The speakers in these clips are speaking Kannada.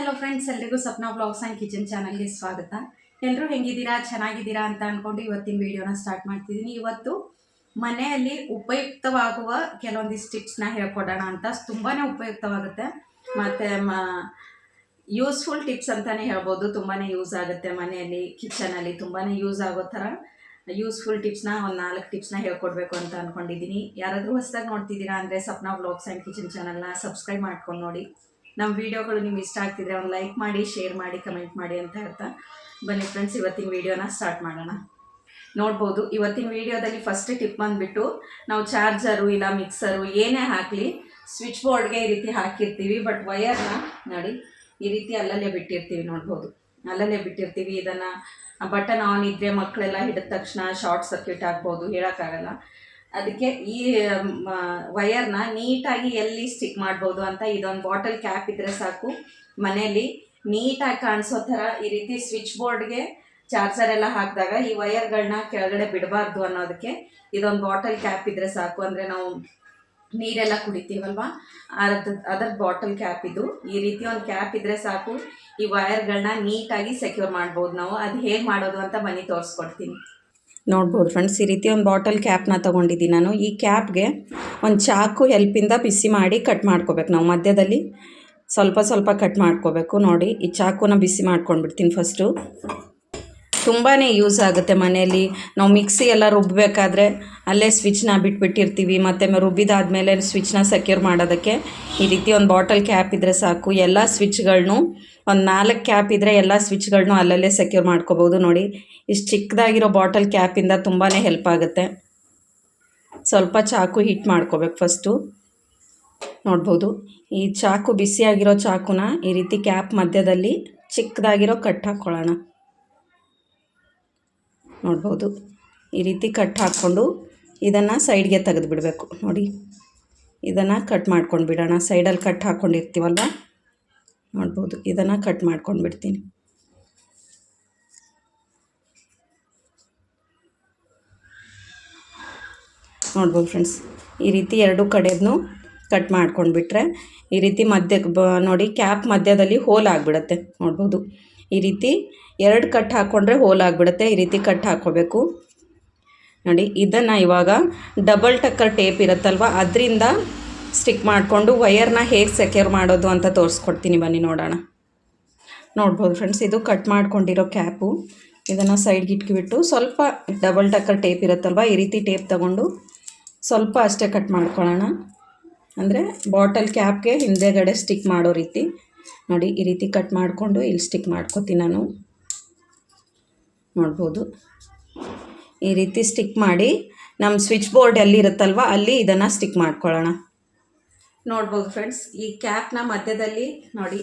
ಹಲೋ ಫ್ರೆಂಡ್ಸ್, ಎಲ್ರಿಗೂ ಸಪ್ನಾ ಬ್ಲಾಗ್ಸ್ ಆ್ಯಂಡ್ ಕಿಚನ್ ಚಾನಲ್ಗೆ ಸ್ವಾಗತ. ಎಲ್ಲರೂ ಹೆಂಗಿದ್ದೀರಾ, ಚೆನ್ನಾಗಿದ್ದೀರಾ ಅಂತ ಅಂದ್ಕೊಂಡು ಇವತ್ತಿನ ವಿಡಿಯೋನ ಸ್ಟಾರ್ಟ್ ಮಾಡ್ತಿದ್ದೀನಿ. ಇವತ್ತು ಮನೆಯಲ್ಲಿ ಉಪಯುಕ್ತವಾಗುವ ಕೆಲವೊಂದಿಷ್ಟು ಟಿಪ್ಸ್ನ ಹೇಳ್ಕೊಡೋಣ ಅಂತ. ತುಂಬಾ ಉಪಯುಕ್ತವಾಗುತ್ತೆ ಮತ್ತು ಯೂಸ್ಫುಲ್ ಟಿಪ್ಸ್ ಅಂತಲೇ ಹೇಳ್ಬೋದು. ತುಂಬಾ ಯೂಸ್ ಆಗುತ್ತೆ ಮನೆಯಲ್ಲಿ, ಕಿಚನಲ್ಲಿ ತುಂಬಾ ಯೂಸ್ ಆಗೋ ಥರ ಯೂಸ್ಫುಲ್ ಟಿಪ್ಸ್ನ ಒಂದು 4 ಟಿಪ್ಸ್ನ ಹೇಳ್ಕೊಡ್ಬೇಕು ಅಂತ ಅಂದ್ಕೊಂಡಿದ್ದೀನಿ. ಯಾರಾದರೂ ಹೊಸದಾಗಿ ನೋಡ್ತಿದ್ದೀರಾ ಅಂದರೆ ಸಪ್ನಾ ಬ್ಲಾಗ್ಸ್ ಆ್ಯಂಡ್ ಕಿಚನ್ ಚಾನಲ್ನ ಸಬ್ಸ್ಕ್ರೈಬ್ ಮಾಡ್ಕೊಂಡು ನೋಡಿ. ನಮ್ಮ ವೀಡಿಯೋಗಳು ನಿಮ್ಗೆ ಇಷ್ಟ ಆಗ್ತಿದ್ರೆ ಒಂದು ಲೈಕ್ ಮಾಡಿ, ಶೇರ್ ಮಾಡಿ, ಕಮೆಂಟ್ ಮಾಡಿ ಅಂತ ಹೇಳ್ತಾ ಬನ್ನಿ ಫ್ರೆಂಡ್ಸ್, ಇವತ್ತಿನ ವೀಡಿಯೋನ ಸ್ಟಾರ್ಟ್ ಮಾಡೋಣ. ನೋಡ್ಬೋದು, ಇವತ್ತಿನ ವೀಡಿಯೋದಲ್ಲಿ ಫಸ್ಟ್ ಟಿಪ್ ಬಂದುಬಿಟ್ಟು, ನಾವು ಚಾರ್ಜರು ಇಲ್ಲ ಮಿಕ್ಸರು ಏನೇ ಹಾಕಲಿ ಸ್ವಿಚ್ ಬೋರ್ಡ್ಗೆ ಈ ರೀತಿ ಹಾಕಿರ್ತೀವಿ. ಬಟ್ ವಯರ್ನ ನೋಡಿ ಈ ರೀತಿ ಅಲ್ಲಲ್ಲೇ ಬಿಟ್ಟಿರ್ತೀವಿ. ನೋಡ್ಬೋದು, ಅಲ್ಲಲ್ಲೇ ಬಿಟ್ಟಿರ್ತೀವಿ. ಇದನ್ನು ಬಟನ್ ಆನ್ ಇದ್ದರೆ ಮಕ್ಕಳೆಲ್ಲ ಹಿಡಿದ ತಕ್ಷಣ ಶಾರ್ಟ್ ಸರ್ಕ್ಯೂಟ್ ಆಗ್ಬೋದು, ಹೇಳೋಕ್ಕಾಗಲ್ಲ. ಅದಕ್ಕೆ ಈ ವಯರ್ನ ನೀಟಾಗಿ ಎಲ್ಲಿ ಸ್ಟಿಕ್ ಮಾಡ್ಬೋದು ಅಂತ ಇದೊಂದು ಬಾಟಲ್ ಕ್ಯಾಪ್ ಇದ್ದರೆ ಸಾಕು. ಮನೆಯಲ್ಲಿ ನೀಟಾಗಿ ಕಾಣಿಸೋ ಥರ ಈ ರೀತಿ ಸ್ವಿಚ್ ಬೋರ್ಡ್ಗೆ ಚಾರ್ಜರ್ ಎಲ್ಲ ಹಾಕಿದಾಗ ಈ ವಯರ್ಗಳನ್ನ ಕೆಳಗಡೆ ಬಿಡಬಾರ್ದು ಅನ್ನೋದಕ್ಕೆ ಇದೊಂದು ಬಾಟಲ್ ಕ್ಯಾಪ್ ಇದ್ದರೆ ಸಾಕು. ಅಂದರೆ ನಾವು ನೀರೆಲ್ಲ ಕುಡಿತೀವಲ್ವ, ಅದರ ಬಾಟಲ್ ಕ್ಯಾಪ್ ಇದು. ಈ ರೀತಿ ಒಂದು ಕ್ಯಾಪ್ ಇದ್ದರೆ ಸಾಕು, ಈ ವಯರ್ಗಳನ್ನ ನೀಟಾಗಿ ಸೆಕ್ಯೂರ್ ಮಾಡ್ಬೋದು ನಾವು. ಅದು ಹೇಗೆ ಮಾಡೋದು ಅಂತ ಬನ್ನಿ ತೋರಿಸ್ಕೊಡ್ತೀನಿ. ನೋಡ್ಬೋದು ಫ್ರೆಂಡ್ಸ್, ಈ ರೀತಿ ಒಂದು ಬಾಟಲ್ ಕ್ಯಾಪ್ನ ತೊಗೊಂಡಿದ್ದೀನಿ ನಾನು. ಈ ಕ್ಯಾಪ್ಗೆ ಒಂದು ಚಾಕು ಹೆಲ್ಪಿಂದ ಬಿಸಿ ಮಾಡಿ ಕಟ್ ಮಾಡ್ಕೋಬೇಕು. ನಾವು ಮಧ್ಯದಲ್ಲಿ ಸ್ವಲ್ಪ ಸ್ವಲ್ಪ ಕಟ್ ಮಾಡ್ಕೋಬೇಕು. ನೋಡಿ, ಈ ಚಾಕುನ ಬಿಸಿ ಮಾಡ್ಕೊಂಡ್ಬಿಡ್ತೀನಿ ಫಸ್ಟು. ತುಂಬಾ ಯೂಸ್ ಆಗುತ್ತೆ ಮನೆಯಲ್ಲಿ. ನಾವು ಮಿಕ್ಸಿ ಎಲ್ಲ ರುಬ್ಬಬೇಕಾದ್ರೆ ಅಲ್ಲೇ ಸ್ವಿಚ್ನ ಬಿಟ್ಬಿಟ್ಟಿರ್ತೀವಿ. ಮತ್ತು ರುಬ್ಬಿದಾದ್ಮೇಲೆ ಸ್ವಿಚ್ನ ಸೆಕ್ಯೂರ್ ಮಾಡೋದಕ್ಕೆ ಈ ರೀತಿ ಒಂದು ಬಾಟಲ್ ಕ್ಯಾಪ್ ಇದ್ದರೆ ಸಾಕು. ಎಲ್ಲ ಸ್ವಿಚ್ಗಳನ್ನೂ ಒಂದು 4 ಕ್ಯಾಪ್ ಇದ್ದರೆ ಎಲ್ಲ ಸ್ವಿಚ್ಗಳನ್ನೂ ಅಲ್ಲಲ್ಲೇ ಸೆಕ್ಯೂರ್ ಮಾಡ್ಕೋಬೋದು. ನೋಡಿ, ಇಷ್ಟು ಚಿಕ್ಕದಾಗಿರೋ ಬಾಟಲ್ ಕ್ಯಾಪಿಂದ ತುಂಬಾ ಹೆಲ್ಪ್ ಆಗುತ್ತೆ. ಸ್ವಲ್ಪ ಚಾಕು ಹೀಟ್ ಮಾಡ್ಕೋಬೇಕು ಫಸ್ಟು. ನೋಡ್ಬೋದು, ಈ ಚಾಕು ಬಿಸಿಯಾಗಿರೋ ಚಾಕುನ ಈ ರೀತಿ ಕ್ಯಾಪ್ ಮಧ್ಯದಲ್ಲಿ ಚಿಕ್ಕದಾಗಿರೋ ಕಟ್ ಹಾಕ್ಕೊಳ್ಳೋಣ. ನೋಡ್ಬೋದು, ಈ ರೀತಿ ಕಟ್ ಹಾಕ್ಕೊಂಡು ಇದನ್ನು ಸೈಡ್ಗೆ ತೆಗೆದು ಬಿಡಬೇಕು. ನೋಡಿ, ಇದನ್ನು ಕಟ್ ಮಾಡ್ಕೊಂಡು ಬಿಡೋಣ. ಸೈಡಲ್ಲಿ ಕಟ್ ಹಾಕ್ಕೊಂಡಿರ್ತೀವಲ್ವ, ನೋಡ್ಬೋದು, ಇದನ್ನು ಕಟ್ ಮಾಡ್ಕೊಂಡು ಬಿಡ್ತೀನಿ. ನೋಡ್ಬೋದು ಫ್ರೆಂಡ್ಸ್, ಈ ರೀತಿ ಎರಡು ಕಡೆಯೂ ಕಟ್ ಮಾಡ್ಕೊಂಡ್ಬಿಟ್ರೆ ಈ ರೀತಿ ಮಧ್ಯಕ್ಕೆ ನೋಡಿ ಕ್ಯಾಪ್ ಮಧ್ಯದಲ್ಲಿ ಹೋಲ್ ಆಗಿಬಿಡುತ್ತೆ. ನೋಡ್ಬೋದು, ಈ ರೀತಿ 2 ಕಟ್ ಹಾಕ್ಕೊಂಡ್ರೆ ಹೋಲ್ ಆಗಿಬಿಡುತ್ತೆ. ಈ ರೀತಿ ಕಟ್ ಹಾಕ್ಕೋಬೇಕು. ನೋಡಿ, ಇದನ್ನು ಇವಾಗ ಡಬಲ್ ಟಕ್ಕರ್ ಟೇಪ್ ಇರುತ್ತಲ್ವ, ಅದರಿಂದ ಸ್ಟಿಕ್ ಮಾಡಿಕೊಂಡು ವಯರ್ನ ಹೇಗೆ ಸೆಕ್ಯೂರ್ ಮಾಡೋದು ಅಂತ ತೋರಿಸ್ಕೊಡ್ತೀನಿ. ಬನ್ನಿ ನೋಡೋಣ. ನೋಡ್ಬೋದು ಫ್ರೆಂಡ್ಸ್, ಇದು ಕಟ್ ಮಾಡ್ಕೊಂಡಿರೋ ಕ್ಯಾಪು. ಇದನ್ನು ಸೈಡ್ಗೆ ಇಟ್ಕಿಬಿಟ್ಟು ಸ್ವಲ್ಪ ಡಬಲ್ ಟಕ್ಕರ್ ಟೇಪ್ ಇರುತ್ತಲ್ವ, ಈ ರೀತಿ ಟೇಪ್ ತಗೊಂಡು ಸ್ವಲ್ಪ ಅಷ್ಟೇ ಕಟ್ ಮಾಡ್ಕೊಳ್ಳೋಣ. ಅಂದರೆ ಬಾಟಲ್ ಕ್ಯಾಪ್ಗೆ ಹಿಂದೆಗಡೆ ಸ್ಟಿಕ್ ಮಾಡೋ ರೀತಿ. ನೋಡಿ, ಈ ರೀತಿ ಕಟ್ ಮಾಡಿಕೊಂಡು ಇಲ್ಲಿ ಸ್ಟಿಕ್ ಮಾಡ್ಕೊತೀನಿ ನಾನು. ನೋಡ್ಬೋದು, ಈ ರೀತಿ ಸ್ಟಿಕ್ ಮಾಡಿ ನಮ್ಮ ಸ್ವಿಚ್ ಬೋರ್ಡ್ ಎಲ್ಲಿರುತ್ತಲ್ವ ಅಲ್ಲಿ ಇದನ್ನು ಸ್ಟಿಕ್ ಮಾಡ್ಕೊಳ್ಳೋಣ. ನೋಡ್ಬೋದು ಫ್ರೆಂಡ್ಸ್, ಈ ಕ್ಯಾಪ್ನ ಮಧ್ಯದಲ್ಲಿ ನೋಡಿ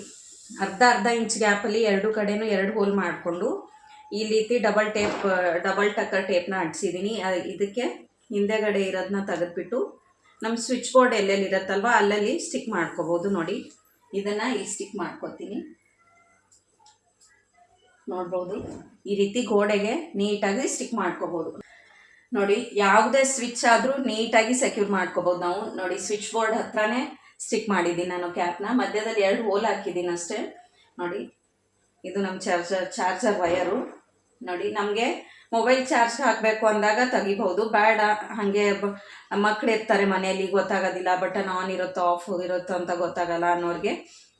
ಅರ್ಧ ಇಂಚ್ ಗ್ಯಾಪಲ್ಲಿ 2 ಕಡೆನೂ 2 ಹೋಲ್ ಮಾಡಿಕೊಂಡು ಈ ರೀತಿ ಡಬಲ್ ಟಕ್ಕರ್ ಟೇಪ್ನ ಅಂಟಿಸಿದ್ದೀನಿ. ಇದಕ್ಕೆ ಹಿಂದೆಗಡೆ ಇರೋದನ್ನ ತೆಗೆದುಬಿಟ್ಟು ನಮ್ಮ ಸ್ವಿಚ್ ಬೋರ್ಡ್ ಎಲ್ಲೆಲ್ಲಿ ಇರುತ್ತಲ್ವ ಅಲ್ಲಲ್ಲಿ ಸ್ಟಿಕ್ ಮಾಡ್ಕೋಬೋದು. ನೋಡಿ, ಇದನ್ನು ಇಲ್ಲಿ ಸ್ಟಿಕ್ ಮಾಡ್ಕೋತೀನಿ. ನೋಡ್ಬೋದು, ಈ ರೀತಿ ಗೋಡೆಗೆ ನೀಟಾಗಿ ಸ್ಟಿಕ್ ಮಾಡ್ಕೋಬೋದು. ನೋಡಿ, ಯಾವುದೇ ಸ್ವಿಚ್ ಆದರೂ ನೀಟಾಗಿ ಸೆಕ್ಯೂರ್ ಮಾಡ್ಕೋಬೋದು ನಾವು. ನೋಡಿ, ಸ್ವಿಚ್ ಬೋರ್ಡ್ ಹತ್ರನೇ ಸ್ಟಿಕ್ ಮಾಡಿದ್ದೀನಿ ನಾನು ಕ್ಯಾಪ್ನ. ಮಧ್ಯದಲ್ಲಿ 2 ಹೋಲ್ ಹಾಕಿದ್ದೀನಿ ಅಷ್ಟೇ. ನೋಡಿ, ಇದು ನಮ್ಮ ಚಾರ್ಜರ್ ವಯರು. ನೋಡಿ, ನಮಗೆ ಮೊಬೈಲ್ ಚಾರ್ಜ್ ಹಾಕಬೇಕು ಅಂದಾಗ ತೆಗಿಬಹುದು. ಬೇಡ, ಹಾಗೆ ಮಕ್ಕಳು ಇರ್ತಾರೆ ಮನೆಯಲ್ಲಿ, ಗೊತ್ತಾಗೋದಿಲ್ಲ, ಬಟನ್ ಆನ್ ಇರುತ್ತೋ ಆಫ್ ಇರುತ್ತೋ ಅಂತ ಗೊತ್ತಾಗಲ್ಲ ಅನ್ನೋರಿಗೆ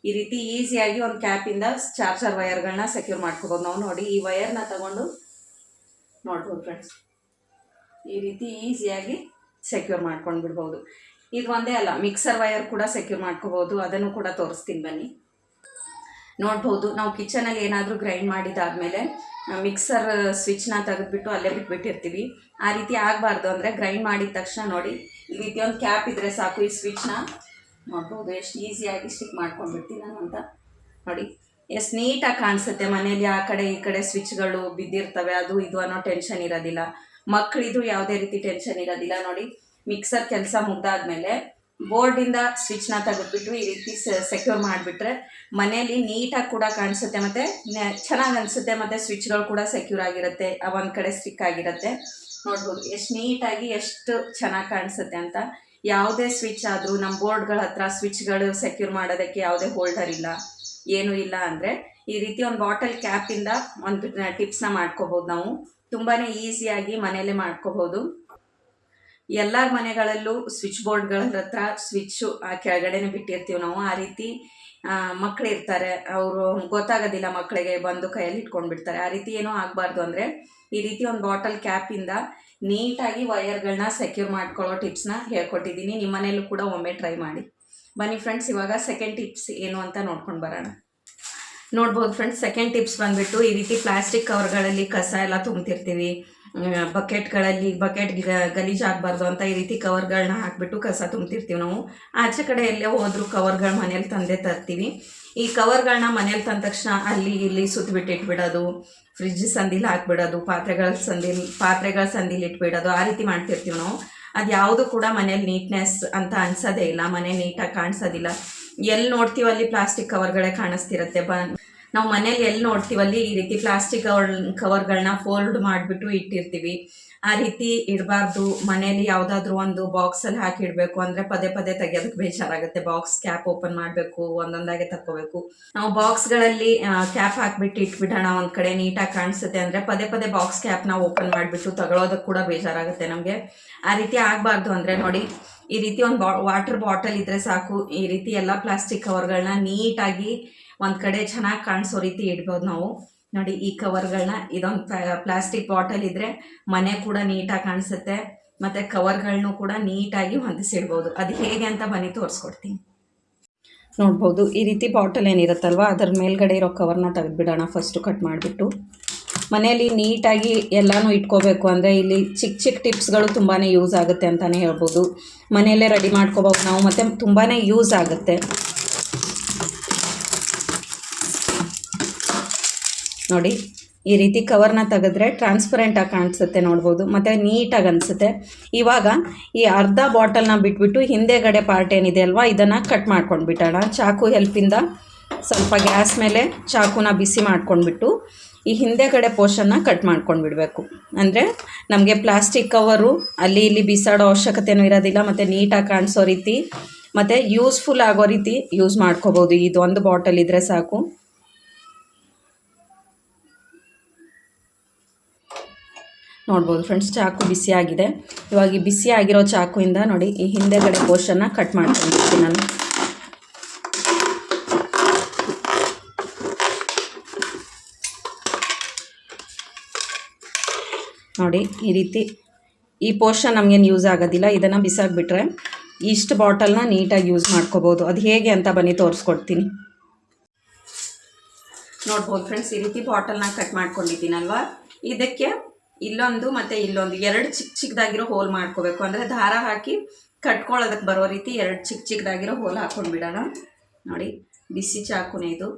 ಈ ರೀತಿ ಈಸಿಯಾಗಿ ಒಂದು ಕ್ಯಾಪಿಂದ ಚಾರ್ಜರ್ ವಯರ್ಗಳನ್ನ ಸೆಕ್ಯೂರ್ ಮಾಡ್ಕೋಬೋದು ನಾವು. ನೋಡಿ, ಈ ವಯರ್ನ ತಗೊಂಡು ನೋಡ್ಬೋದು ಫ್ರೆಂಡ್ಸ್, ಈ ರೀತಿ ಈಸಿಯಾಗಿ ಸೆಕ್ಯೂರ್ ಮಾಡ್ಕೊಂಡು ಬಿಡ್ಬೋದು. ಇದು ಒಂದೇ ಅಲ್ಲ, ಮಿಕ್ಸರ್ ವಯರ್ ಕೂಡ ಸೆಕ್ಯೂರ್ ಮಾಡ್ಕೋಬೋದು. ಅದನ್ನು ಕೂಡ ತೋರಿಸ್ತೀನಿ ಬನ್ನಿ. ನೋಡ್ಬೋದು, ನಾವು ಕಿಚನಲ್ಲಿ ಏನಾದರೂ ಗ್ರೈಂಡ್ ಮಾಡಿದಾದ್ಮೇಲೆ ಮಿಕ್ಸರ್ ಸ್ವಿಚ್ನ ತೆಗೆದುಬಿಟ್ಟು ಅಲ್ಲೇ ಬಿಟ್ಬಿಟ್ಟಿರ್ತೀವಿ. ಆ ರೀತಿ ಆಗಬಾರ್ದು ಅಂದರೆ ಗ್ರೈಂಡ್ ಮಾಡಿದ ತಕ್ಷಣ ನೋಡಿ ಈ ರೀತಿ ಒಂದು ಕ್ಯಾಪ್ ಇದ್ದರೆ ಸಾಕು. ಈ ಸ್ವಿಚ್ನ ನೋಡ್ಬೋದು ಎಷ್ಟು ಈಸಿಯಾಗಿ ಸ್ಟಿಕ್ ಮಾಡ್ಕೊಂಡ್ಬಿಡ್ತೀನಿ ನಾನು ಅಂತ. ನೋಡಿ, ಎಷ್ಟು ನೀಟಾಗಿ ಕಾಣಿಸುತ್ತೆ ಮನೆಯಲ್ಲಿ. ಆ ಕಡೆ ಈ ಕಡೆ ಸ್ವಿಚ್ಗಳು ಬಿದ್ದಿರ್ತವೆ, ಅದು ಇದು ಅನ್ನೋ ಟೆನ್ಷನ್ ಇರೋದಿಲ್ಲ. ಮಕ್ಕಳಿದು ಯಾವುದೇ ರೀತಿ ಟೆನ್ಷನ್ ಇರೋದಿಲ್ಲ. ನೋಡಿ, ಮಿಕ್ಸರ್ ಕೆಲಸ ಮುಗ್ದಾದ್ಮೇಲೆ ಬೋರ್ಡಿಂದ ಸ್ವಿಚ್ನ ತೆಗೆದುಬಿಟ್ಟು ಈ ರೀತಿ ಸೆಕ್ಯೂರ್ ಮಾಡಿಬಿಟ್ರೆ ಮನೇಲಿ ನೀಟಾಗಿ ಕೂಡ ಕಾಣಿಸುತ್ತೆ ಮತ್ತು ಚೆನ್ನಾಗಿ ಅನಿಸುತ್ತೆ. ಮತ್ತು ಸ್ವಿಚ್ಗಳು ಕೂಡ ಸೆಕ್ಯೂರ್ ಆಗಿರುತ್ತೆ, ಒಂದು ಕಡೆ ಸ್ಟಿಕ್ ಆಗಿರುತ್ತೆ. ನೋಡ್ಬೋದು ಎಷ್ಟು ನೀಟಾಗಿ ಎಷ್ಟು ಚೆನ್ನಾಗಿ ಕಾಣಿಸುತ್ತೆ ಅಂತ. ಯಾವುದೇ ಸ್ವಿಚ್ ಆದರೂ ನಮ್ಮ ಬೋರ್ಡ್ಗಳ ಹತ್ರ ಸ್ವಿಚ್ಗಳು ಸೆಕ್ಯೂರ್ ಮಾಡೋದಕ್ಕೆ ಯಾವುದೇ ಹೋಲ್ಡರ್ ಇಲ್ಲ. ಏನೂ ಇಲ್ಲ ಅಂದರೆ ಈ ರೀತಿ ಒಂದು ಬಾಟಲ್ ಕ್ಯಾಪಿಂದ ಒಂದು ಟಿಪ್ಸ್ನ ಮಾಡ್ಕೋಬೋದು. ನಾವು ತುಂಬಾ ಈಸಿಯಾಗಿ ಮನೆಯಲ್ಲೇ ಮಾಡ್ಕೋಬೋದು. ಎಲ್ಲರ ಮನೆಗಳಲ್ಲೂ ಸ್ವಿಚ್ ಬೋರ್ಡ್ಗಳ ಹತ್ರ ಸ್ವಿಚ್ಚು ಕೆಳಗಡೆನೆ ಬಿಟ್ಟಿರ್ತೀವಿ ನಾವು. ಆ ರೀತಿ ಮಕ್ಕಳು ಇರ್ತಾರೆ, ಅವರು ಗೊತ್ತಾಗೋದಿಲ್ಲ, ಮಕ್ಕಳಿಗೆ ಬಂದು ಕೈಯಲ್ಲಿ ಇಟ್ಕೊಂಡ್ಬಿಡ್ತಾರೆ. ಆ ರೀತಿ ಏನೂ ಆಗಬಾರ್ದು ಅಂದರೆ ಈ ರೀತಿ ಒಂದು ಬಾಟಲ್ ಕ್ಯಾಪಿಂದ ನೀಟಾಗಿ ವಯರ್ಗಳನ್ನ ಸೆಕ್ಯೂರ್ ಮಾಡ್ಕೊಳ್ಳೋ ಟಿಪ್ಸ್ನ ಹೇಳ್ಕೊಟ್ಟಿದ್ದೀನಿ. ನಿಮ್ಮ ಮನೆಯಲ್ಲೂ ಕೂಡ ಒಮ್ಮೆ ಟ್ರೈ ಮಾಡಿ. ಬನ್ನಿ ಫ್ರೆಂಡ್ಸ್, ಇವಾಗ ಸೆಕೆಂಡ್ ಟಿಪ್ಸ್ ಏನು ಅಂತ ನೋಡ್ಕೊಂಡು ಬರೋಣ. ನೋಡ್ಬೋದು ಫ್ರೆಂಡ್ಸ್, ಸೆಕೆಂಡ್ ಟಿಪ್ಸ್ ಬಂದುಬಿಟ್ಟು ಈ ರೀತಿ ಪ್ಲಾಸ್ಟಿಕ್ ಕವರ್ಗಳಲ್ಲಿ ಕಸ ಎಲ್ಲ ತುಂಬ್ತಿರ್ತೀವಿ. ಬಕೆಟ್ ಗಲೀಜಾಗಬಾರ್ದು ಅಂತ ಈ ರೀತಿ ಕವರ್ಗಳನ್ನ ಹಾಕಿಬಿಟ್ಟು ಕಸ ತುಂಬ್ತಿರ್ತೀವಿ ನಾವು. ಆಚೆ ಕಡೆ ಎಲ್ಲೇ ಹೋದ್ರೂ ಕವರ್ಗಳು ಮನೇಲಿ ತಂದೇ ತರ್ತೀವಿ. ಈ ಕವರ್ಗಳನ್ನ ಮನೇಲಿ ತಂದ ತಕ್ಷಣ ಅಲ್ಲಿ ಇಲ್ಲಿ ಸುತ್ತಬಿಟ್ಟು ಇಟ್ಬಿಡೋದು, ಫ್ರಿಜ್ ಸಂದಿಲಿ ಹಾಕ್ಬಿಡೋದು, ಪಾತ್ರೆಗಳ ಸಂದಿಲಿ ಇಟ್ಬಿಡೋದು, ಆ ರೀತಿ ಮಾಡ್ತಿರ್ತೀವಿ ನಾವು. ಅದು ಯಾವುದು ಕೂಡ ಮನೇಲಿ ನೀಟ್ನೆಸ್ ಅಂತ ಅನ್ಸೋದೇ ಇಲ್ಲ, ಮನೆ ನೀಟಾಗಿ ಕಾಣಿಸೋದಿಲ್ಲ. ಎಲ್ಲಿ ನೋಡ್ತೀವಲ್ಲಿ ಪ್ಲಾಸ್ಟಿಕ್ ಕವರ್ಗಳೇ ಕಾಣಿಸ್ತಿರುತ್ತೆ. ನಾವು ಮನೇಲಿ ಎಲ್ಲಿ ನೋಡ್ತೀವಲ್ಲಿ ಈ ರೀತಿ ಪ್ಲಾಸ್ಟಿಕ್ ಕವರ್ಗಳನ್ನ ಫೋಲ್ಡ್ ಮಾಡಿಬಿಟ್ಟು ಇಟ್ಟಿರ್ತೀವಿ. ಆ ರೀತಿ ಇಡಬಾರ್ದು. ಮನೇಲಿ ಯಾವುದಾದ್ರೂ ಒಂದು ಬಾಕ್ಸಲ್ಲಿ ಹಾಕಿ ಇಡಬೇಕು ಅಂದರೆ ಪದೇ ಪದೇ ತೆಗೆಯೋದಕ್ಕೆ ಬೇಜಾರಾಗುತ್ತೆ. ಬಾಕ್ಸ್ ಕ್ಯಾಪ್ ಓಪನ್ ಮಾಡಬೇಕು, ಒಂದೊಂದಾಗೆ ತಕ್ಕೋಬೇಕು. ನಾವು ಬಾಕ್ಸ್ಗಳಲ್ಲಿ ಕ್ಯಾಪ್ ಹಾಕಿಬಿಟ್ಟು ಇಟ್ಬಿಡೋಣ ಒಂದು ಕಡೆ, ನೀಟಾಗಿ ಕಾಣಿಸುತ್ತೆ ಅಂದರೆ ಪದೇ ಪದೇ ಬಾಕ್ಸ್ ಕ್ಯಾಪ್ನ ಓಪನ್ ಮಾಡಿಬಿಟ್ಟು ತಗೊಳ್ಳೋದಕ್ಕೆ ಕೂಡ ಬೇಜಾರಾಗುತ್ತೆ ನಮಗೆ. ಆ ರೀತಿ ಆಗಬಾರ್ದು ಅಂದರೆ ನೋಡಿ, ಈ ರೀತಿ ಒಂದು ವಾಟರ್ ಬಾಟಲ್ ಇದ್ದರೆ ಸಾಕು. ಈ ರೀತಿ ಎಲ್ಲ ಪ್ಲಾಸ್ಟಿಕ್ ಕವರ್ಗಳನ್ನ ನೀಟಾಗಿ ಒಂದು ಕಡೆ ಚೆನ್ನಾಗಿ ಕಾಣಿಸೋ ರೀತಿ ಇಡ್ಬೋದು ನಾವು. ನೋಡಿ, ಈ ಕವರ್ಗಳನ್ನ, ಇದೊಂದು ಪ್ಲಾಸ್ಟಿಕ್ ಬಾಟಲ್ ಇದ್ದರೆ ಮನೆ ಕೂಡ ನೀಟಾಗಿ ಕಾಣಿಸುತ್ತೆ, ಮತ್ತು ಕವರ್ಗಳನ್ನೂ ಕೂಡ ನೀಟಾಗಿ ಹೊಂದಿಸಿಡ್ಬೋದು. ಅದು ಹೇಗೆ ಅಂತ ಬನ್ನಿ ತೋರಿಸ್ಕೊಡ್ತೀನಿ. ನೋಡ್ಬೋದು, ಈ ರೀತಿ ಬಾಟಲ್ ಏನಿರುತ್ತಲ್ವ ಅದರ ಮೇಲ್ಗಡೆ ಇರೋ ಕವರ್ನ ತೆಗೆದುಬಿಡೋಣ. ಫಸ್ಟು ಕಟ್ ಮಾಡಿಬಿಟ್ಟು ಮನೆಯಲ್ಲಿ ನೀಟಾಗಿ ಎಲ್ಲನೂ ಇಟ್ಕೋಬೇಕು ಅಂದರೆ ಇಲ್ಲಿ ಚಿಕ್ಕ ಚಿಕ್ಕ ಟಿಪ್ಸ್ಗಳು ತುಂಬಾ ಯೂಸ್ ಆಗುತ್ತೆ ಅಂತಲೇ ಹೇಳ್ಬೋದು. ಮನೆಯಲ್ಲೇ ರೆಡಿ ಮಾಡ್ಕೋಬೇಕು ನಾವು, ಮತ್ತು ತುಂಬಾ ಯೂಸ್ ಆಗುತ್ತೆ. ನೋಡಿ, ಈ ರೀತಿ ಕವರ್ನ ತೆಗೆದ್ರೆ ಟ್ರಾನ್ಸ್ಪರೆಂಟಾಗಿ ಕಾಣಿಸುತ್ತೆ, ನೋಡ್ಬೋದು, ಮತ್ತು ನೀಟಾಗಿ ಅನಿಸುತ್ತೆ. ಇವಾಗ ಈ ಅರ್ಧ ಬಾಟಲ್ನ ಬಿಟ್ಬಿಟ್ಟು ಹಿಂದೆಗಡೆ ಪಾರ್ಟ್ ಏನಿದೆ ಅಲ್ವಾ, ಇದನ್ನು ಕಟ್ ಮಾಡ್ಕೊಂಡು ಬಿಟ್ಟೋಣ. ಚಾಕು ಹೆಲ್ಪಿಂದ ಸ್ವಲ್ಪ ಗ್ಯಾಸ್ ಮೇಲೆ ಚಾಕುನ ಬಿಸಿ ಮಾಡ್ಕೊಂಡ್ಬಿಟ್ಟು ಈ ಹಿಂದೆಗಡೆ ಪೋರ್ಷನ್ನ ಕಟ್ ಮಾಡ್ಕೊಂಡು ಬಿಡಬೇಕು. ಅಂದರೆ ನಮಗೆ ಪ್ಲಾಸ್ಟಿಕ್ ಕವರು ಅಲ್ಲಿ ಇಲ್ಲಿ ಬಿಸಾಡೋ ಅವಶ್ಯಕತೆಯೂ ಇರೋದಿಲ್ಲ, ಮತ್ತು ನೀಟಾಗಿ ಕಾಣಿಸೋ ರೀತಿ ಮತ್ತು ಯೂಸ್ಫುಲ್ ಆಗೋ ರೀತಿ ಯೂಸ್ ಮಾಡ್ಕೋಬೋದು. ಇದು ಒಂದು ಬಾಟಲ್ ಇದ್ದರೆ ಸಾಕು. ನೋಡ್ಬೋದು ಫ್ರೆಂಡ್ಸ್, ಚಾಕು ಬಿಸಿಯಾಗಿದೆ. ಇವಾಗ ಈ ಬಿಸಿಯಾಗಿರೋ ಚಾಕುವಿಂದ ನೋಡಿ ಈ ಹಿಂದೆಗಡೆ ಪೋರ್ಷನ್ನ ಕಟ್ ಮಾಡ್ಕೊಂಡಿರ್ತೀನಿ ನಾನು. ನೋಡಿ, ಈ ರೀತಿ ಈ ಪೋರ್ಷನ್ ನಮಗೇನು ಯೂಸ್ ಆಗೋದಿಲ್ಲ, ಇದನ್ನು ಬಿಸಾಕ್ಬಿಟ್ರೆ ಇಷ್ಟು ಬಾಟಲ್ನ ನೀಟಾಗಿ ಯೂಸ್ ಮಾಡ್ಕೋಬೋದು. ಅದು ಹೇಗೆ ಅಂತ ಬನ್ನಿ ತೋರಿಸ್ಕೊಡ್ತೀನಿ. ನೋಡ್ಬೋದು ಫ್ರೆಂಡ್ಸ್, ಈ ರೀತಿ ಬಾಟಲ್ನ ಕಟ್ ಮಾಡ್ಕೊಂಡಿದ್ದೀನಲ್ವ, ಇದಕ್ಕೆ ಇಲ್ಲೊಂದು ಮತ್ತು ಇಲ್ಲೊಂದು ಎರಡು ಚಿಕ್ಕ ಚಿಕ್ಕದಾಗಿರೋ ಹೋಲ್ ಮಾಡ್ಕೋಬೇಕು. ಅಂದರೆ ದಾರ ಹಾಕಿ ಕಟ್ಕೊಳ್ಳೋದಕ್ಕೆ ಬರೋ ರೀತಿ ಎರಡು ಚಿಕ್ಕ ಚಿಕ್ಕದಾಗಿರೋ ಹೋಲ್ ಹಾಕ್ಕೊಂಡು ಬಿಡೋಣ. ನೋಡಿ, ಬಿಸಿ ಚಾಕುನೇ ಇದು.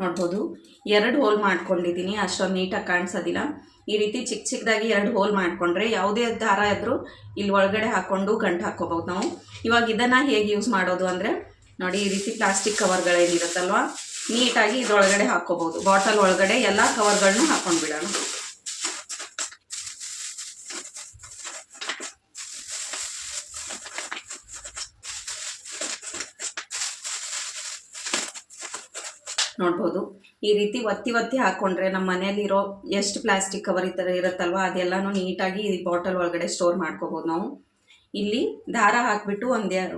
ನೋಡ್ಬೋದು, ಎರಡು ಹೋಲ್ ಮಾಡ್ಕೊಂಡಿದ್ದೀನಿ. ಅಷ್ಟೊಂದು ನೀಟಾಗಿ ಕಾಣಿಸೋದಿಲ್ಲ. ಈ ರೀತಿ ಚಿಕ್ಕ ಚಿಕ್ಕದಾಗಿ ಎರಡು ಹೋಲ್ ಮಾಡಿಕೊಂಡ್ರೆ ಯಾವುದೇ ದಾರ ಇದ್ದರೂ ಇಲ್ಲಿ ಒಳಗಡೆ ಹಾಕ್ಕೊಂಡು ಗಂಟು ಹಾಕ್ಕೋಬೋದು ನಾವು. ಇವಾಗ ಇದನ್ನು ಹೇಗೆ ಯೂಸ್ ಮಾಡೋದು ಅಂದರೆ ನೋಡಿ, ಈ ರೀತಿ ಪ್ಲಾಸ್ಟಿಕ್ ಕವರ್ಗಳೇನಿರುತ್ತಲ್ವ ನೀಟಾಗಿ ಇದರೊಳಗಡೆ ಹಾಕ್ಕೋಬೋದು. ಬಾಟಲ್ ಒಳಗಡೆ ಎಲ್ಲ ಕವರ್ಗಳನ್ನೂ ಹಾಕ್ಕೊಂಡು ಬಿಡೋಣ. ನೋಡ್ಬೋದು, ಈ ರೀತಿ ಒತ್ತಿ ಒತ್ತಿ ಹಾಕ್ಕೊಂಡ್ರೆ ನಮ್ಮ ಮನೆಯಲ್ಲಿರೋ ಎಷ್ಟು ಪ್ಲಾಸ್ಟಿಕ್ ಕವರ್ ಈ ಥರ ಇರುತ್ತಲ್ವ ಅದೆಲ್ಲನೂ ನೀಟಾಗಿ ಈ ಬಾಟಲ್ ಒಳಗಡೆ ಸ್ಟೋರ್ ಮಾಡ್ಕೋಬೋದು ನಾವು. ಇಲ್ಲಿ ದಾರ ಹಾಕಿಬಿಟ್ಟು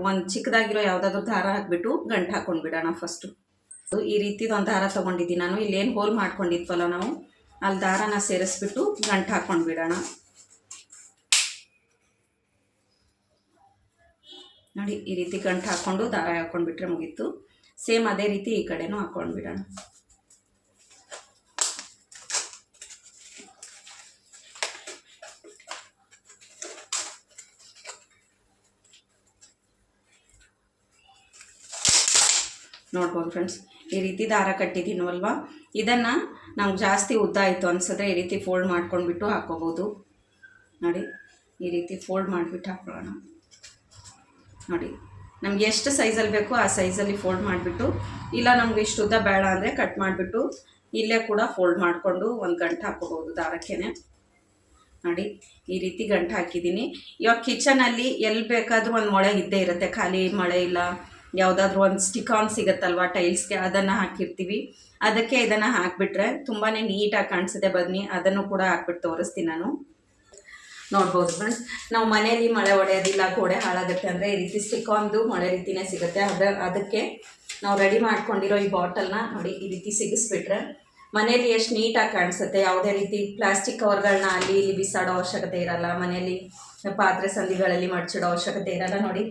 ಒಂದು ಚಿಕ್ಕದಾಗಿರೋ ಯಾವುದಾದ್ರೂ ದಾರ ಹಾಕಿಬಿಟ್ಟು ಗಂಟು ಹಾಕ್ಕೊಂಡು ಬಿಡೋಣ ಫಸ್ಟು. ಈ ರೀತಿದು ಒಂದು ದಾರ ತೊಗೊಂಡಿದ್ದೀನಿ ನಾನು. ಇಲ್ಲೇನು ಹೋಲ್ ಮಾಡ್ಕೊಂಡಿದ್ವಲ್ಲ ನಾವು, ಅಲ್ಲಿ ದಾರನ ಸೇರಿಸ್ಬಿಟ್ಟು ಗಂಟು ಹಾಕ್ಕೊಂಡು ಬಿಡೋಣ. ನೋಡಿ, ಈ ರೀತಿ ಗಂಟು ಹಾಕ್ಕೊಂಡು ದಾರ ಹಾಕ್ಕೊಂಡು ಬಿಟ್ಟರೆ ಮುಗೀತು. ಸೇಮ್ ಅದೇ ರೀತಿ ಈ ಕಡೆನೂ ಹಾಕ್ಕೊಂಡು ಬಿಡೋಣ. ನೋಡ್ಬೋದು ಫ್ರೆಂಡ್ಸ್, ಈ ರೀತಿ ದಾರ ಕಟ್ಟಿದ್ದೀನಲ್ವ, ಇದನ್ನು ನಾವು ಜಾಸ್ತಿ ಉದ್ದ ಆಯಿತು ಅನ್ಸಿದ್ರೆ ಈ ರೀತಿ ಫೋಲ್ಡ್ ಮಾಡ್ಕೊಂಡ್ಬಿಟ್ಟು ಹಾಕ್ಕೋಬೋದು. ನೋಡಿ, ಈ ರೀತಿ ಫೋಲ್ಡ್ ಮಾಡಿಬಿಟ್ಟು ಹಾಕೊಳ್ಳೋಣ. ನೋಡಿ, ನಮ್ಗೆ ಎಷ್ಟು ಸೈಜಲ್ಲಿ ಬೇಕೋ ಆ ಸೈಜಲ್ಲಿ ಫೋಲ್ಡ್ ಮಾಡಿಬಿಟ್ಟು, ಇಲ್ಲ ನಮ್ಗೆ ಇಷ್ಟು ಉದ್ದ ಬೇಡ ಅಂದರೆ ಕಟ್ ಮಾಡಿಬಿಟ್ಟು ಇಲ್ಲೇ ಕೂಡ ಫೋಲ್ಡ್ ಮಾಡಿಕೊಂಡು ಒಂದು ಗಂಟು ಹಾಕ್ಕೋಬೋದು ದಾರಕ್ಕೇ. ನೋಡಿ ಈ ರೀತಿ ಗಂಟು ಹಾಕಿದ್ದೀನಿ. ಇವಾಗ ಕಿಚನಲ್ಲಿ ಎಲ್ಲಿ ಬೇಕಾದರೂ ಒಂದು ಮೊಳೆ ಇದ್ದೇ ಇರುತ್ತೆ, ಖಾಲಿ ಮೊಳೆ ಇಲ್ಲ ಯಾವುದಾದ್ರೂ ಒಂದು ಸ್ಟಿಕಾನ್ ಸಿಗುತ್ತಲ್ವ ಟೈಲ್ಸ್ಗೆ, ಅದನ್ನು ಹಾಕಿರ್ತೀವಿ. ಅದಕ್ಕೆ ಇದನ್ನು ಹಾಕಿಬಿಟ್ರೆ ತುಂಬಾ ನೀಟಾಗಿ ಕಾಣಿಸುತ್ತೆ. ಬನ್ನಿ ಅದನ್ನು ಕೂಡ ಹಾಕ್ಬಿಟ್ಟು ತೋರಿಸ್ತೀನಿ ನಾನು. ನೋಡ್ಬೋದು ಫ್ರೆಂಡ್ಸ್, ನಾವು ಮನೆಯಲ್ಲಿ ಮಳೆ ಹೊಡೆಯೋದಿಲ್ಲ, ಗೋಡೆ ಹಾಳಾಗುತ್ತೆ ಅಂದರೆ ಈ ರೀತಿ ಸ್ಟಿಕಾನ್ದು ಮಳೆ ರೀತಿಯೇ ಸಿಗುತ್ತೆ. ಅದಕ್ಕೆ ನಾವು ರೆಡಿ ಮಾಡ್ಕೊಂಡಿರೋ ಈ ಬಾಟಲ್ನ ನೋಡಿ ಈ ರೀತಿ ಸಿಗಿಸ್ಬಿಟ್ರೆ ಮನೆಯಲ್ಲಿ ಎಷ್ಟು ನೀಟಾಗಿ ಕಾಣಿಸುತ್ತೆ. ಯಾವುದೇ ರೀತಿ ಪ್ಲಾಸ್ಟಿಕ್ ಕವರ್ಗಳನ್ನ ಅಲ್ಲಿ ಇಲ್ಲಿ ಬಿಸಾಡೋ ಅವಶ್ಯಕತೆ ಇರಲ್ಲ, ಮನೆಯಲ್ಲಿ ಪಾತ್ರೆ ಸಂದಿಗಳಲ್ಲಿ ಮಡ್ಚಿಡೋ ಅವಶ್ಯಕತೆ ಇರಲ್ಲ. ನೋಡಿ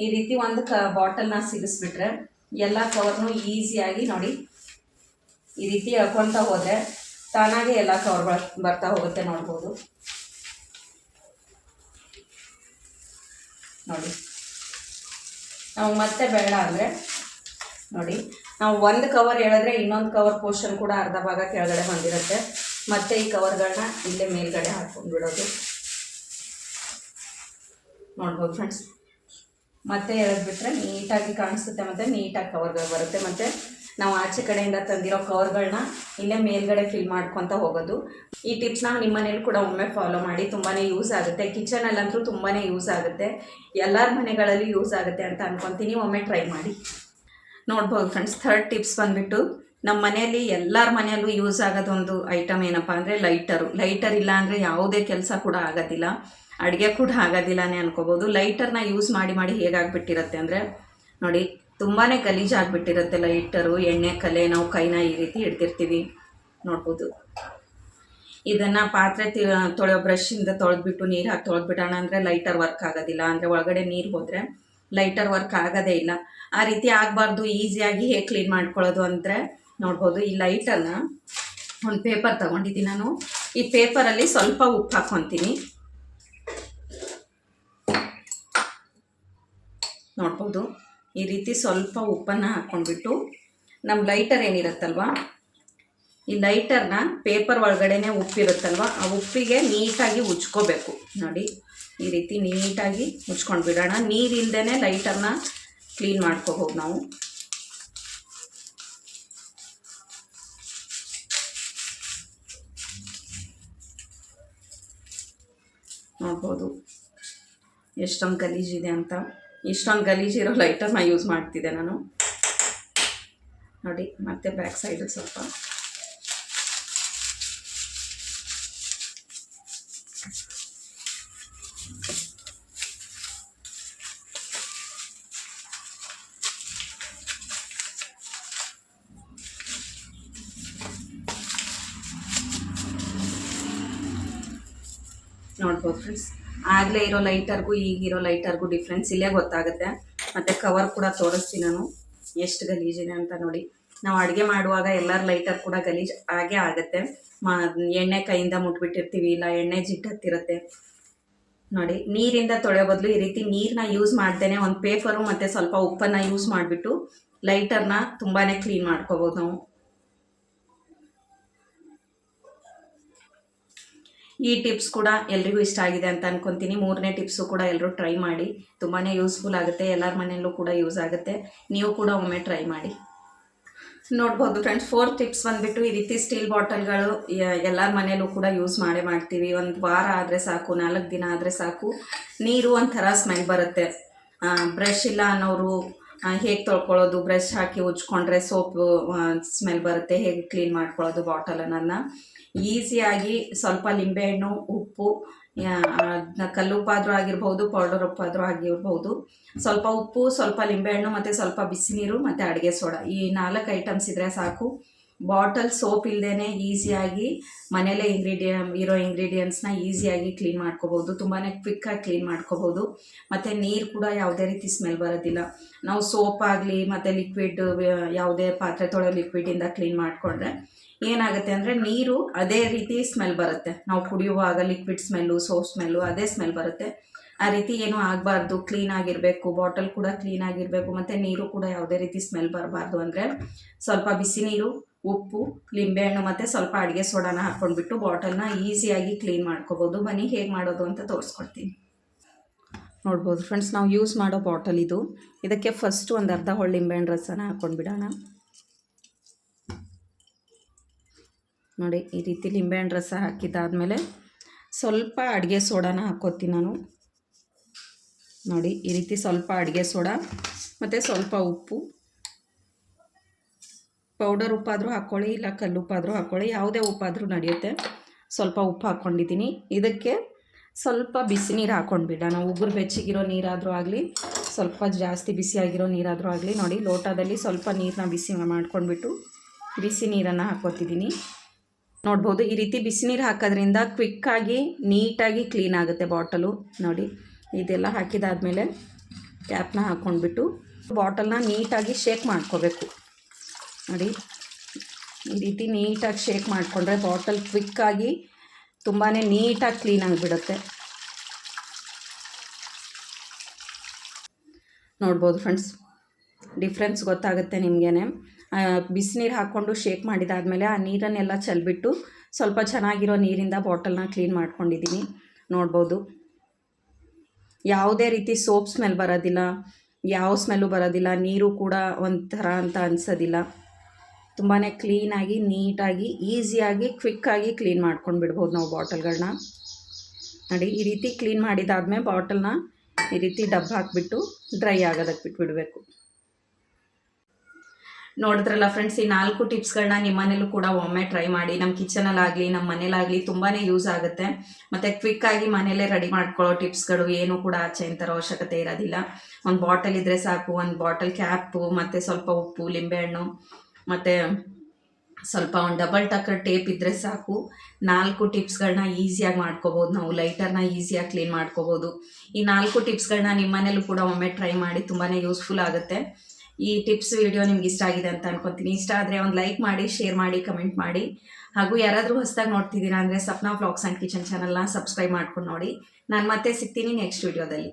ಈ ರೀತಿ ಒಂದು ಬಾಟಲ್ನ ಸಿಗಿಸ್ಬಿಟ್ರೆ ಎಲ್ಲ ಕವರ್ನು ಈಸಿಯಾಗಿ ನೋಡಿ ಈ ರೀತಿ ಹಾಕ್ಕೊಳ್ತಾ ಹೋದರೆ ತಾನಾಗೆ ಎಲ್ಲ ಕವರ್ ಬರ್ತಾ ಹೋಗುತ್ತೆ. ನೋಡ್ಬೋದು ನೋಡಿ, ನಾವು ಮತ್ತೆ ಬೇಡ ಅಂದರೆ ನೋಡಿ ನಾವು ಒಂದು ಕವರ್ ಹೇಳಿದ್ರೆ ಇನ್ನೊಂದು ಕವರ್ ಪೋರ್ಷನ್ ಕೂಡ ಅರ್ಧ ಭಾಗ ಕೆಳಗಡೆ ಬಂದಿರುತ್ತೆ. ಮತ್ತೆ ಈ ಕವರ್ಗಳನ್ನ ಇಲ್ಲೇ ಮೇಲ್ಗಡೆ ಹಾಕ್ಕೊಂಡು ಬಿಡೋದು. ನೋಡ್ಬೋದು ಫ್ರೆಂಡ್ಸ್, ಮತ್ತೆ ಎಳೆದ್ಬಿಟ್ರೆ ನೀಟಾಗಿ ಕಾಣಿಸುತ್ತೆ, ಮತ್ತು ನೀಟಾಗಿ ಕವರ್ಗಳು ಬರುತ್ತೆ. ಮತ್ತು ನಾವು ಆಚೆ ಕಡೆಯಿಂದ ತಂದಿರೋ ಕವರ್ಗಳನ್ನ ಇಲ್ಲೇ ಮೇಲ್ಗಡೆ ಫಿಲ್ ಮಾಡ್ಕೊತ ಹೋಗೋದು. ಈ ಟಿಪ್ಸ್ನ ನಿಮ್ಮ ಮನೇಲಿ ಕೂಡ ಒಮ್ಮೆ ಫಾಲೋ ಮಾಡಿ, ತುಂಬಾ ಯೂಸ್ ಆಗುತ್ತೆ. ಕಿಚನಲ್ಲಂತೂ ತುಂಬಾ ಯೂಸ್ ಆಗುತ್ತೆ, ಎಲ್ಲರ ಮನೆಗಳಲ್ಲಿ ಯೂಸ್ ಆಗುತ್ತೆ ಅಂತ ಅಂದ್ಕೊತೀನಿ. ಒಮ್ಮೆ ಟ್ರೈ ಮಾಡಿ. ನೋಡ್ಬೋದು ಫ್ರೆಂಡ್ಸ್, ಥರ್ಡ್ ಟಿಪ್ಸ್ ಬಂದುಬಿಟ್ಟು ನಮ್ಮ ಮನೆಯಲ್ಲಿ ಎಲ್ಲರ ಮನೆಯಲ್ಲೂ ಯೂಸ್ ಆಗೋದೊಂದು ಐಟಮ್ ಏನಪ್ಪ ಅಂದರೆ ಲೈಟರ್ ಇಲ್ಲ ಅಂದರೆ ಯಾವುದೇ ಕೆಲಸ ಕೂಡ ಆಗೋದಿಲ್ಲ, ಅಡುಗೆ ಕೂಡ ಆಗೋದಿಲ್ಲನೇ ಅನ್ಕೋಬೋದು. ಲೈಟರ್ನ ಯೂಸ್ ಮಾಡಿ ಹೇಗಾಗ್ಬಿಟ್ಟಿರುತ್ತೆ ಅಂದರೆ ನೋಡಿ ತುಂಬಾ ಗಲೀಜಾಗಿಬಿಟ್ಟಿರುತ್ತೆ ಲೈಟರು. ಎಣ್ಣೆ ಕಲೆ ನಾವು ಕೈನ ಈ ರೀತಿ ಹಿಡ್ದಿರ್ತೀವಿ. ನೋಡ್ಬೋದು, ಇದನ್ನು ಪಾತ್ರೆ ತೊಳೆಯೋ ಬ್ರಷಿಂದ ತೊಳೆದ್ಬಿಟ್ಟು ನೀರು ಹಾಕಿ ತೊಳೆದ್ಬಿಡೋಣ ಅಂದರೆ ಲೈಟರ್ ವರ್ಕ್ ಆಗೋದಿಲ್ಲ, ಅಂದರೆ ಒಳಗಡೆ ನೀರು ಹೋದರೆ ಲೈಟರ್ ವರ್ಕ್ ಆಗೋದೇ ಇಲ್ಲ. ಆ ರೀತಿ ಆಗಬಾರ್ದು. ಈಸಿಯಾಗಿ ಹೇಗೆ ಕ್ಲೀನ್ ಮಾಡ್ಕೊಳ್ಳೋದು ಅಂದರೆ ನೋಡ್ಬೋದು, ಈ ಲೈಟನ್ನು ಒಂದು ಪೇಪರ್ ತೊಗೊಂಡಿದ್ದೀನಿ ನಾನು. ಈ ಪೇಪರಲ್ಲಿ ಸ್ವಲ್ಪ ಉಪ್ಪು ಹಾಕ್ಕೊತೀನಿ. ನೋಡ್ಬೋದು, ಈ ರೀತಿ ಸ್ವಲ್ಪ ಉಪ್ಪನ್ನು ಹಾಕ್ಕೊಂಡ್ಬಿಟ್ಟು ನಮ್ಮ ಲೈಟರ್ ಏನಿರುತ್ತಲ್ವ, ಈ ಲೈಟರ್ನ ಪೇಪರ್ ಒಳಗಡೆನೇ ಉಪ್ಪಿರುತ್ತಲ್ವ, ಆ ಉಪ್ಪಿಗೆ ನೀಟಾಗಿ ಉಜ್ಕೋಬೇಕು. ನೋಡಿ ಈ ರೀತಿ ನೀಟಾಗಿ ಮುಚ್ಕೊಂಡು ಬಿಡೋಣ. ನೀರಿಲ್ದೇ ಲೈಟರ್ನ ಕ್ಲೀನ್ ಮಾಡ್ಕೋಬೋದು ನಾವು. ನೋಡ್ಬೋದು ಎಷ್ಟೊಂದು ಗಲೀಜಿದೆ ಅಂತ. ಇಷ್ಟೊಂದು ಗಲೀಜಿರೋ ಲೈಟರ್ನ ಯೂಸ್ ಮಾಡ್ತಿದ್ದೆ ನಾನು. ನೋಡಿ ಮತ್ತೆ ಬ್ಯಾಕ್ ಸೈಡು ಸ್ವಲ್ಪ ನೋಡ್ಬೋದು ಫ್ರೆಂಡ್ಸ್, ಆಗಲೇ ಇರೋ ಲೈಟರ್ಗೂ ಈಗಿರೋ ಲೈಟರ್ಗೂ ಡಿಫ್ರೆನ್ಸ್ ಇಲ್ಲೇ ಗೊತ್ತಾಗುತ್ತೆ. ಮತ್ತು ಕವರ್ ಕೂಡ ತೋರಿಸ್ತೀನಿ ನಾನು ಎಷ್ಟು ಗಲೀಜಿದೆ ಅಂತ. ನೋಡಿ ನಾವು ಅಡುಗೆ ಮಾಡುವಾಗ ಎಲ್ಲರ ಲೈಟರ್ ಕೂಡ ಗಲೀಜು ಆಗೇ ಆಗುತ್ತೆ. ಎಣ್ಣೆ ಕೈಯಿಂದ ಮುಟ್ಬಿಟ್ಟಿರ್ತೀವಿ, ಇಲ್ಲ ಎಣ್ಣೆ ಜಿಟ್ಟು ಹತ್ತಿರುತ್ತೆ. ನೋಡಿ ನೀರಿಂದ ತೊಳೆಯೋ ಬದಲು ಈ ರೀತಿ ನೀರನ್ನ ಯೂಸ್ ಮಾಡ್ದೇನೆ ಒಂದು ಪೇಪರು ಮತ್ತು ಸ್ವಲ್ಪ ಉಪ್ಪನ್ನು ಯೂಸ್ ಮಾಡಿಬಿಟ್ಟು ಲೈಟರ್ನ ತುಂಬಾ ಕ್ಲೀನ್ ಮಾಡ್ಕೋಬೋದು ನಾವು. ಈ ಟಿಪ್ಸ್ ಕೂಡ ಎಲ್ರಿಗೂ ಇಷ್ಟ ಆಗಿದೆ ಅಂತ ಅನ್ಕೊತೀನಿ. ಮೂರನೇ ಟಿಪ್ಸು ಕೂಡ ಎಲ್ಲರೂ ಟ್ರೈ ಮಾಡಿ, ತುಂಬಾ ಯೂಸ್ಫುಲ್ ಆಗುತ್ತೆ, ಎಲ್ಲರ ಮನೆಯಲ್ಲೂ ಕೂಡ ಯೂಸ್ ಆಗುತ್ತೆ. ನೀವು ಕೂಡ ಒಮ್ಮೆ ಟ್ರೈ ಮಾಡಿ. ನೋಡ್ಬೋದು ಫ್ರೆಂಡ್ಸ್, ಫೋರ್ತ್ ಟಿಪ್ಸ್ ಬಂದುಬಿಟ್ಟು ಈ ರೀತಿ ಸ್ಟೀಲ್ ಬಾಟಲ್ಗಳು ಎಲ್ಲರ ಮನೆಯಲ್ಲೂ ಕೂಡ ಯೂಸ್ ಮಾಡ್ತೀವಿ. ಒಂದು ವಾರ ಆದರೆ ಸಾಕು, 4 ದಿನ ಆದರೆ ಸಾಕು, ನೀರು ಒಂಥರ ಸ್ಮೆಲ್ ಬರುತ್ತೆ. ಬ್ರಷ್ ಇಲ್ಲ ಅನ್ನೋರು ಹೇಗೆ ತೊಳ್ಕೊಳ್ಳೋದು, ಬ್ರಷ್ ಹಾಕಿ ಉಜ್ಕೊಂಡ್ರೆ ಸೋಪು ಸ್ಮೆಲ್ ಬರುತ್ತೆ, ಹೇಗೆ ಕ್ಲೀನ್ ಮಾಡ್ಕೊಳ್ಳೋದು ಬಾಟಲ್ ಅನ್ನೋದನ್ನ ಈಸಿಯಾಗಿ ಸ್ವಲ್ಪ ಲಿಂಬೆಹಣ್ಣು, ಉಪ್ಪು, ಕಲ್ಲುಪ್ಪಾದರೂ ಆಗಿರ್ಬೋದು, ಪೌಡರ್ ಉಪ್ಪಾದರೂ ಆಗಿರ್ಬೋದು, ಸ್ವಲ್ಪ ಉಪ್ಪು, ಸ್ವಲ್ಪ ಲಿಂಬೆಹಣ್ಣು ಮತ್ತು ಸ್ವಲ್ಪ ಬಿಸಿ ನೀರು ಮತ್ತು ಅಡುಗೆ ಸೋಡಾ, ಈ 4 ಐಟಮ್ಸ್ ಇದ್ದರೆ ಸಾಕು. ಬಾಟಲ್ ಸೋಪ್ ಇಲ್ಲದೇ ಈಸಿಯಾಗಿ ಮನೇಲೇ ಇಂಗ್ರೀಡಿಯೆಂಟ್ಸ್ನ ಈಸಿಯಾಗಿ ಕ್ಲೀನ್ ಮಾಡ್ಕೋಬೋದು, ತುಂಬಾ ಕ್ವಿಕ್ಕಾಗಿ ಕ್ಲೀನ್ ಮಾಡ್ಕೋಬೋದು. ಮತ್ತು ನೀರು ಕೂಡ ಯಾವುದೇ ರೀತಿ ಸ್ಮೆಲ್ ಬರೋದಿಲ್ಲ. ನಾವು ಸೋಪ್ ಆಗಲಿ ಮತ್ತು ಲಿಕ್ವಿಡ್, ಯಾವುದೇ ಪಾತ್ರೆ ತೊಳೆಯೋ ಲಿಕ್ವಿಡಿಂದ ಕ್ಲೀನ್ ಮಾಡಿಕೊಂಡ್ರೆ ಏನಾಗುತ್ತೆ ಅಂದರೆ ನೀರು ಅದೇ ರೀತಿ ಸ್ಮೆಲ್ ಬರುತ್ತೆ. ನಾವು ಕುಡಿಯುವಾಗ ಲಿಕ್ವಿಡ್ ಸ್ಮೆಲ್ಲು, ಸೋಪ್ ಸ್ಮೆಲ್ಲು ಅದೇ ಸ್ಮೆಲ್ ಬರುತ್ತೆ. ಆ ರೀತಿ ಏನೂ ಆಗಬಾರ್ದು, ಕ್ಲೀನಾಗಿರಬೇಕು, ಬಾಟಲ್ ಕೂಡ ಕ್ಲೀನಾಗಿರಬೇಕು, ಮತ್ತು ನೀರು ಕೂಡ ಯಾವುದೇ ರೀತಿ ಸ್ಮೆಲ್ ಬರಬಾರ್ದು ಅಂದರೆ ಸ್ವಲ್ಪ ಬಿಸಿ ನೀರು, ಉಪ್ಪು, ಲಿಂಬೆಹಣ್ಣು ಮತ್ತು ಸ್ವಲ್ಪ ಅಡುಗೆ ಸೋಡಾನ ಹಾಕ್ಕೊಂಡ್ಬಿಟ್ಟು ಬಾಟಲ್ನ ಈಸಿಯಾಗಿ ಕ್ಲೀನ್ ಮಾಡ್ಕೋಬೋದು. ಬನ್ನಿ ಹೇಗೆ ಮಾಡೋದು ಅಂತ ತೋರಿಸ್ಕೊಡ್ತೀನಿ. ನೋಡ್ಬೋದು ಫ್ರೆಂಡ್ಸ್, ನಾವು ಯೂಸ್ ಮಾಡೋ ಬಾಟಲ್ ಇದು. ಇದಕ್ಕೆ ಫಸ್ಟು ಒಂದು ಅರ್ಧ ಹೋಳು ಲಿಂಬೆಹಣ್ಣು ರಸನ ಹಾಕ್ಕೊಂಡ್ಬಿಡೋಣ. ನೋಡಿ ಈ ರೀತಿ ಲಿಂಬೆಹಣ್ಣು ರಸ ಹಾಕಿದ್ದಾದಮೇಲೆ ಸ್ವಲ್ಪ ಅಡುಗೆ ಸೋಡಾನ ಹಾಕ್ಕೋತೀನಿ ನಾನು. ನೋಡಿ ಈ ರೀತಿ ಸ್ವಲ್ಪ ಅಡುಗೆ ಸೋಡಾ ಮತ್ತು ಸ್ವಲ್ಪ ಉಪ್ಪು, ಪೌಡರ್ ಉಪ್ಪಾದರೂ ಹಾಕ್ಕೊಳ್ಳಿ, ಇಲ್ಲ ಕಲ್ಲುಪ್ಪಾದರೂ ಹಾಕ್ಕೊಳ್ಳಿ, ಯಾವುದೇ ಉಪ್ಪಾದರೂ ನಡೆಯುತ್ತೆ. ಸ್ವಲ್ಪ ಉಪ್ಪು ಹಾಕ್ಕೊಂಡಿದ್ದೀನಿ. ಇದಕ್ಕೆ ಸ್ವಲ್ಪ ಬಿಸಿ ನೀರು ಹಾಕ್ಕೊಂಡ್ಬಿಡೋಣ. ಉಗುರು ಬೆಚ್ಚಗಿರೋ ನೀರಾದರೂ ಆಗಲಿ, ಸ್ವಲ್ಪ ಜಾಸ್ತಿ ಬಿಸಿಯಾಗಿರೋ ನೀರಾದರೂ ಆಗಲಿ. ನೋಡಿ ಲೋಟದಲ್ಲಿ ಸ್ವಲ್ಪ ನೀರನ್ನ ಬಿಸಿ ಮಾಡ್ಕೊಂಡ್ಬಿಟ್ಟು ಬಿಸಿ ನೀರನ್ನು ಹಾಕ್ಕೊತಿದ್ದೀನಿ. ನೋಡ್ಬೋದು ಈ ರೀತಿ ಬಿಸಿ ನೀರು ಹಾಕೋದ್ರಿಂದ ಕ್ವಿಕ್ಕಾಗಿ ನೀಟಾಗಿ ಕ್ಲೀನ್ ಆಗುತ್ತೆ ಬಾಟಲು. ನೋಡಿ ಇದೆಲ್ಲ ಹಾಕಿದಾದ್ಮೇಲೆ ಕ್ಯಾಪ್ನ ಹಾಕ್ಕೊಂಡ್ಬಿಟ್ಟು ಬಾಟಲ್ನ ನೀಟಾಗಿ ಶೇಕ್ ಮಾಡ್ಕೋಬೇಕು. ನೋಡಿ ಈ ರೀತಿ ನೀಟಾಗಿ ಶೇಕ್ ಮಾಡಿಕೊಂಡ್ರೆ ಬಾಟಲ್ ಕ್ವಿಕ್ಕಾಗಿ ತುಂಬಾ ನೀಟಾಗಿ ಕ್ಲೀನ್ ಆಗಿಬಿಡುತ್ತೆ. ನೋಡ್ಬೋದು ಫ್ರೆಂಡ್ಸ್, ಡಿಫ್ರೆನ್ಸ್ ಗೊತ್ತಾಗುತ್ತೆ ನಿಮಗೇನೆ. ಬಿಸಿನೀರು ಹಾಕ್ಕೊಂಡು ಶೇಕ್ ಮಾಡಿದಾದಮೇಲೆ ಆ ನೀರನ್ನೆಲ್ಲ ಚೆಲ್ಬಿಟ್ಟು ಸ್ವಲ್ಪ ಚೆನ್ನಾಗಿರೋ ನೀರಿಂದ ಬಾಟಲ್ನ ಕ್ಲೀನ್ ಮಾಡ್ಕೊಂಡಿದ್ದೀನಿ. ನೋಡ್ಬೋದು ಯಾವುದೇ ರೀತಿ ಸೋಪ್ ಸ್ಮೆಲ್ ಬರೋದಿಲ್ಲ, ಯಾವ ಸ್ಮೆಲ್ಲು ಬರೋದಿಲ್ಲ, ನೀರು ಕೂಡ ಒಂಥರ ಅಂತ ಅನಿಸೋದಿಲ್ಲ. ತುಂಬಾ ಕ್ಲೀನಾಗಿ ನೀಟಾಗಿ ಈಸಿಯಾಗಿ ಕ್ವಿಕ್ಕಾಗಿ ಕ್ಲೀನ್ ಮಾಡ್ಕೊಂಡು ಬಿಡ್ಬೋದು ನಾವು ಬಾಟಲ್ಗಳನ್ನ. ನೋಡಿ ಈ ರೀತಿ ಕ್ಲೀನ್ ಮಾಡಿದಾದ್ಮೇಲೆ ಬಾಟಲ್ನ ಈ ರೀತಿ ಡಬ್ಬ ಹಾಕಿಬಿಟ್ಟು ಡ್ರೈ ಆಗೋದಕ್ಕೆ ಬಿಟ್ಬಿಡಬೇಕು. ನೋಡಿದ್ರಲ್ಲ ಫ್ರೆಂಡ್ಸ್, ಈ 4 ಟಿಪ್ಸ್ಗಳನ್ನ ನಿಮ್ಮ ಮನೇಲೂ ಕೂಡ ಒಮ್ಮೆ ಟ್ರೈ ಮಾಡಿ. ನಮ್ಮ ಕಿಚನಲ್ಲಾಗಲಿ ನಮ್ಮ ಮನೇಲಾಗಲಿ ತುಂಬಾ ಯೂಸ್ ಆಗುತ್ತೆ. ಮತ್ತು ಕ್ವಿಕ್ಕಾಗಿ ಮನೇಲೇ ರೆಡಿ ಮಾಡ್ಕೊಳ್ಳೋ ಟಿಪ್ಸ್ಗಳು ಏನೂ ಕೂಡ ಆಚೆ ತರೋ ಅವಶ್ಯಕತೆ ಇರೋದಿಲ್ಲ. ಒಂದು ಬಾಟಲ್ ಇದ್ದರೆ ಸಾಕು, ಒಂದು ಬಾಟಲ್ ಕ್ಯಾಪು ಮತ್ತು ಸ್ವಲ್ಪ ಉಪ್ಪು, ಲಿಂಬೆಹಣ್ಣು ಮತ್ತು ಸ್ವಲ್ಪ ಒಂದು ಡಬಲ್ ಟಕ್ಕರ್ ಟೇಪ್ ಇದ್ದರೆ ಸಾಕು. 4 ಟಿಪ್ಸ್ಗಳನ್ನ ಈಸಿಯಾಗಿ ಮಾಡ್ಕೋಬೋದು ನಾವು. ಲೈಟರ್ನ ಈಸಿಯಾಗಿ ಕ್ಲೀನ್ ಮಾಡ್ಕೋಬೋದು. ಈ 4 ಟಿಪ್ಸ್ಗಳನ್ನ ನಿಮ್ಮ ಮನೇಲೂ ಕೂಡ ಒಮ್ಮೆ ಟ್ರೈ ಮಾಡಿ, ತುಂಬಾ ಯೂಸ್ಫುಲ್ ಆಗುತ್ತೆ. ಈ ಟಿಪ್ಸ್ ವಿಡಿಯೋ ನಿಮ್ಗೆ ಇಷ್ಟ ಆಗಿದೆ ಅಂತ ಅನ್ಕೊತೀನಿ. ಇಷ್ಟ ಆದರೆ ಒಂದು ಲೈಕ್ ಮಾಡಿ, ಶೇರ್ ಮಾಡಿ, ಕಮೆಂಟ್ ಮಾಡಿ. ಹಾಗೂ ಯಾರಾದರೂ ಹೊಸದಾಗಿ ನೋಡ್ತಿದ್ದೀರಾ ಅಂದರೆ ಸಪ್ನಾ ವ್ಲಾಗ್ಸ್ ಆ್ಯಂಡ್ ಕಿಚನ್ ಚಾನಲ್ನ ಸಬ್ಸ್ಕ್ರೈಬ್ ಮಾಡ್ಕೊಂಡು ನೋಡಿ. ನಾನು ಮತ್ತೆ ಸಿಗ್ತೀನಿ ನೆಕ್ಸ್ಟ್ ವಿಡಿಯೋದಲ್ಲಿ.